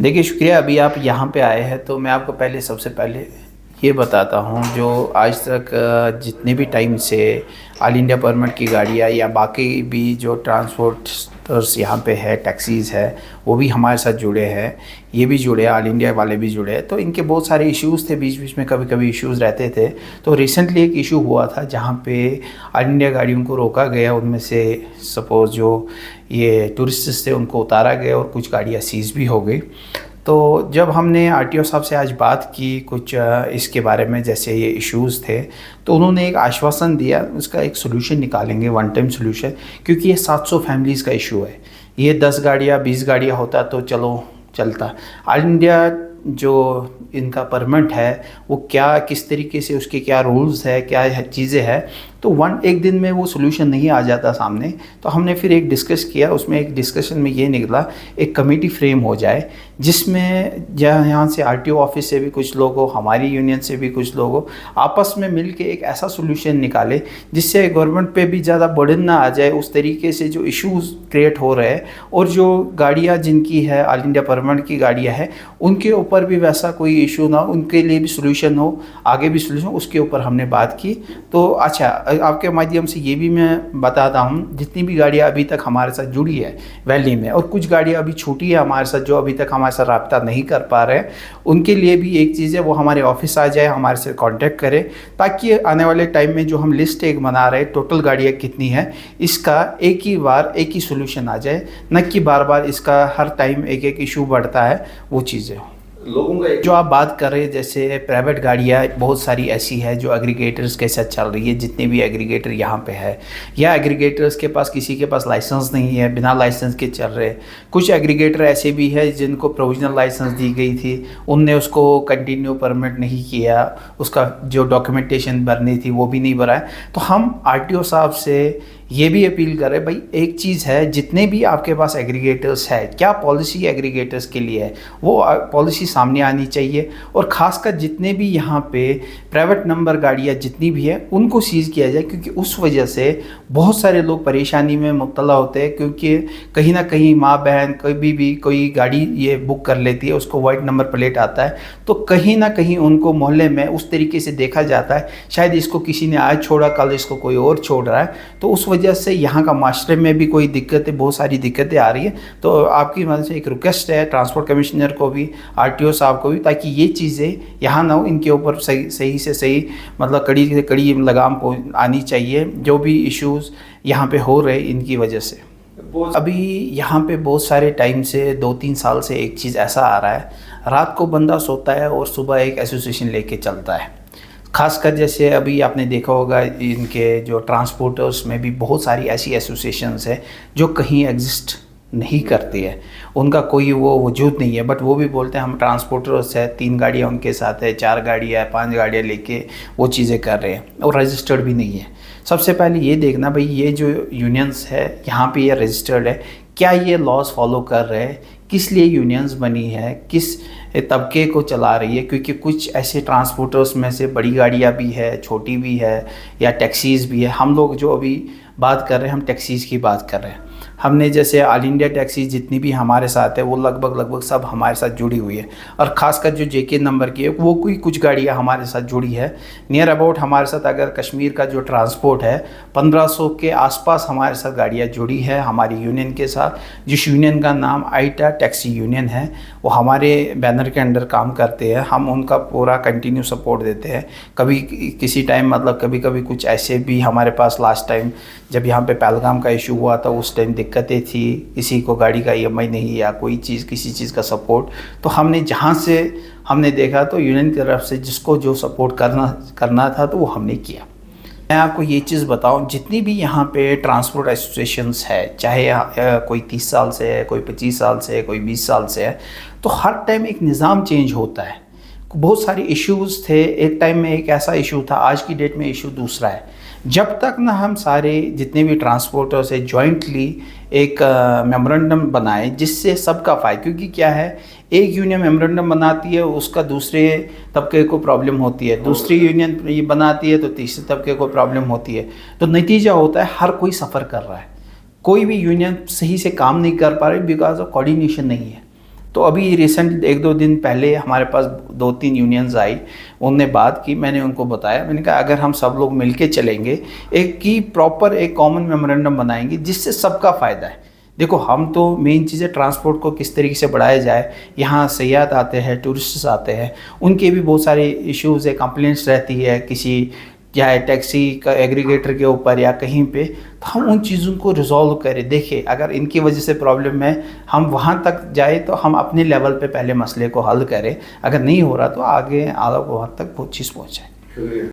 देखिए शुक्रिया। अभी आप यहाँ पे आए हैं तो मैं आपको सबसे पहले ये बताता हूँ, जो आज तक जितने भी टाइम से ऑल इंडिया परमिट की गाड़ियाँ या बाकी भी जो ट्रांसपोर्टर्स यहाँ पे है, टैक्सीज़ है, वो भी हमारे साथ जुड़े हैं। ये भी जुड़े, ऑल इंडिया वाले भी जुड़े हैं। तो इनके बहुत सारे इश्यूज़ थे, बीच बीच में कभी कभी इश्यूज़ रहते थे। तो रिसेंटली एक इशू हुआ था जहाँ पे ऑल इंडिया गाड़ियों को रोका गया। उनमें से सपोज़ जो ये टूरिस्ट्स थे उनको उतारा गया और कुछ गाड़ियाँ सीज़ भी हो गई। तो जब हमने आरटीओ साहब से आज बात की कुछ इसके बारे में, जैसे ये इश्यूज़ थे, तो उन्होंने एक आश्वासन दिया, उसका एक सोल्यूशन निकालेंगे, वन टाइम सोल्यूशन। क्योंकि ये 700 फैमिलीज़ का इशू है। ये 10 गाड़ियाँ 20 गाड़ियाँ होता तो चलो चलता। ऑल इंडिया जो इनका परमिट है वो क्या, किस तरीके से, उसके क्या रूल्स है, क्या चीज़ें हैं, तो एक दिन में वो सोल्यूशन नहीं आ जाता सामने। तो हमने फिर एक डिस्कस किया। उसमें एक डिस्कशन में ये निकला एक कमेटी फ्रेम हो जाए, जिसमें यहाँ से आरटीओ ऑफिस से भी कुछ लोग हो, हमारी यूनियन से भी कुछ लोग हो, आपस में मिल के एक ऐसा सोल्यूशन निकाले जिससे गवर्नमेंट पे भी ज़्यादा बर्डन ना आ जाए उस तरीके से जो इश्यूज़ क्रिएट हो रहे हैं। और जो गाड़ियाँ जिनकी है ऑल इंडिया परमिट की गाड़ियाँ हैं, उनके ऊपर भी वैसा कोई इशू ना हो, उनके लिए भी सोल्यूशन हो, आगे भी सोल्यूशन, उसके ऊपर हमने बात की। तो अच्छा, आपके माध्यम से ये भी मैं बताता हूँ, जितनी भी गाड़ियाँ अभी तक हमारे साथ जुड़ी है वैली में, और कुछ गाड़ियाँ अभी छूटी है हमारे साथ जो अभी तक हमारे साथ रब्ता नहीं कर पा रहे हैं, उनके लिए भी एक चीज़ है, वो हमारे ऑफिस आ जाए, हमारे से कांटेक्ट करें, ताकि आने वाले टाइम में जो हम लिस्ट एक बना रहे हैं टोटल गाड़ियाँ कितनी है, इसका एक ही बार एक ही सोल्यूशन आ जाए, न कि बार बार इसका हर टाइम एक एक इशू बढ़ता है, वो चीज़ें लोगों का। जो आप बात कर रहे हैं, जैसे प्राइवेट गाड़ियाँ बहुत सारी ऐसी है जो एग्रीगेटर्स के साथ चल रही है। जितने भी एग्रीगेटर यहाँ पे है, या एग्रीगेटर्स के पास किसी के पास लाइसेंस नहीं है, बिना लाइसेंस के चल रहे। कुछ एग्रीगेटर ऐसे भी है जिनको प्रोविजनल लाइसेंस दी गई थी, उनने उसको कंटिन्यू परमिट नहीं किया, उसका जो डॉक्यूमेंटेशन भरनी थी वो भी नहीं भरा है। तो हम आरटीओ साहब से ये भी अपील कर रहे हैं, भाई एक चीज़ है, जितने भी आपके पास एग्रीगेटर्स है, क्या पॉलिसी एग्रीगेटर्स के लिए है, वो पॉलिसी सामने आनी चाहिए। और ख़ासकर जितने भी यहाँ पे प्राइवेट नंबर गाड़ियाँ जितनी भी है उनको सीज़ किया जाए, क्योंकि उस वजह से बहुत सारे लोग परेशानी में मुब्तला होते हैं। क्योंकि कहीं ना कहीं माँ बहन कभी भी कोई गाड़ी ये बुक कर लेती है, उसको वाइट नंबर प्लेट आता है, तो कहीं ना कहीं उनको मोहल्ले में उस तरीके से देखा जाता है, शायद इसको किसी ने आज छोड़ा, कल इसको कोई और छोड़ रहा है। तो उस वजह से यहाँ का माशरे में भी कोई दिक्कतें, बहुत सारी दिक्कतें आ रही है। तो आपकी मदद से एक रिक्वेस्ट है ट्रांसपोर्ट कमिश्नर को भी, आरटीओ साहब को भी, ताकि ये चीज़ें यहाँ ना हो, इनके ऊपर सही से सही मतलब कड़ी से कड़ी लगाम आनी चाहिए, जो भी इश्यूज़ यहाँ पे हो रहे इनकी वजह से। अभी यहाँ पे बहुत सारे टाइम से 2-3 साल से एक चीज़ ऐसा आ रहा है, रात को बंदा सोता है और सुबह एक एसोसिएशन लेके चलता है। खासकर जैसे अभी आपने देखा होगा, इनके जो ट्रांसपोर्टर्स में भी बहुत सारी ऐसी एसोसिएशंस है जो कहीं एग्जिस्ट नहीं करती है, उनका कोई वो वजूद नहीं है, बट वो भी बोलते हैं हम ट्रांसपोर्टर्स है, 3 गाड़ियाँ उनके साथ है, 4 गाड़ियाँ है, 5 गाड़ियाँ लेके वो चीज़ें कर रहे हैं और रजिस्टर्ड भी नहीं है। सबसे पहले ये देखना भाई, ये जो यूनियंस है यहाँ पे ये रजिस्टर्ड है, क्या ये लॉज फॉलो कर रहे हैं, किस लिए यूनियंस बनी है, किस तबके को चला रही है। क्योंकि कुछ ऐसे ट्रांसपोर्टर्स में से बड़ी गाड़ियाँ भी है, छोटी भी है, या टैक्सीज़ भी है। हम लोग जो अभी बात कर रहे हैं, हम टैक्सीज़ की बात कर रहे हैं। हमने जैसे ऑल इंडिया टैक्सी जितनी भी हमारे साथ है वो लगभग सब हमारे साथ जुड़ी हुई है। और ख़ासकर जो जेके नंबर की है वो कोई कुछ गाड़ियाँ हमारे साथ जुड़ी है। नियर अबाउट हमारे साथ अगर कश्मीर का जो ट्रांसपोर्ट है 1500 के आसपास हमारे साथ गाड़ियाँ जुड़ी है हमारी यूनियन के साथ, जिस यूनियन का नाम आईटा टैक्सी यूनियन है। वो हमारे बैनर के अंडर काम करते हैं, हम उनका पूरा कंटिन्यू सपोर्ट देते हैं। कभी किसी टाइम मतलब कभी कुछ ऐसे भी हमारे पास, लास्ट टाइम जब यहाँ पे पहलगाम का इशू हुआ था उस टाइम दिक्कतें थी, किसी को गाड़ी का ईएमआई नहीं या कोई चीज़, किसी चीज़ का सपोर्ट, तो हमने जहाँ से हमने देखा तो यूनियन की तरफ से जिसको जो सपोर्ट करना था तो वो हमने किया। मैं आपको ये चीज़ बताऊं, जितनी भी यहाँ पे ट्रांसपोर्ट एसोसिएशंस है, चाहे कोई 30 साल से है, कोई 25 साल से है, कोई 20 साल से है, तो हर टाइम एक निज़ाम चेंज होता है। बहुत सारे इश्यूज़ थे, एक टाइम में एक ऐसा इशू था, आज की डेट में इशू दूसरा है। जब तक ना हम सारे जितने भी ट्रांसपोर्टर्स है जॉइंटली एक मेमोरेंडम बनाए जिससे सबका फ़ायदा, क्योंकि क्या है, एक यूनियन मेमोरेंडम बनाती है उसका दूसरे तबके को प्रॉब्लम होती है, दूसरी यूनियन ये बनाती है तो तीसरे तबके को प्रॉब्लम होती है। तो नतीजा होता है हर कोई सफ़र कर रहा है, कोई भी यूनियन सही से काम नहीं कर पा रही बिकॉज ऑफ कोऑर्डिनेशन नहीं है। तो अभी रिसेंट 1-2 दिन पहले हमारे पास 2-3 यूनियंस आई, उनने बात की, मैंने उनको बताया, मैंने कहा अगर हम सब लोग मिलके चलेंगे, एक की प्रॉपर एक कॉमन मेमोरेंडम बनाएंगे जिससे सबका फ़ायदा है। देखो हम तो मेन चीज़ है ट्रांसपोर्ट को किस तरीके से बढ़ाया जाए। यहाँ सयाहत आते हैं, टूरिस्ट्स आते हैं, उनके भी बहुत सारे इश्यूज़ है, कंप्लेंट्स रहती है किसी चाहे टैक्सी का एग्रीगेटर के ऊपर या कहीं पे, तो हम उन चीज़ों को रिजॉल्व करें। देखिए अगर इनकी वजह से प्रॉब्लम है, हम वहाँ तक जाए तो हम अपने लेवल पे पहले मसले को हल करें, अगर नहीं हो रहा तो आगे आगे वहाँ तक वो चीज़ पहुँचाएँ।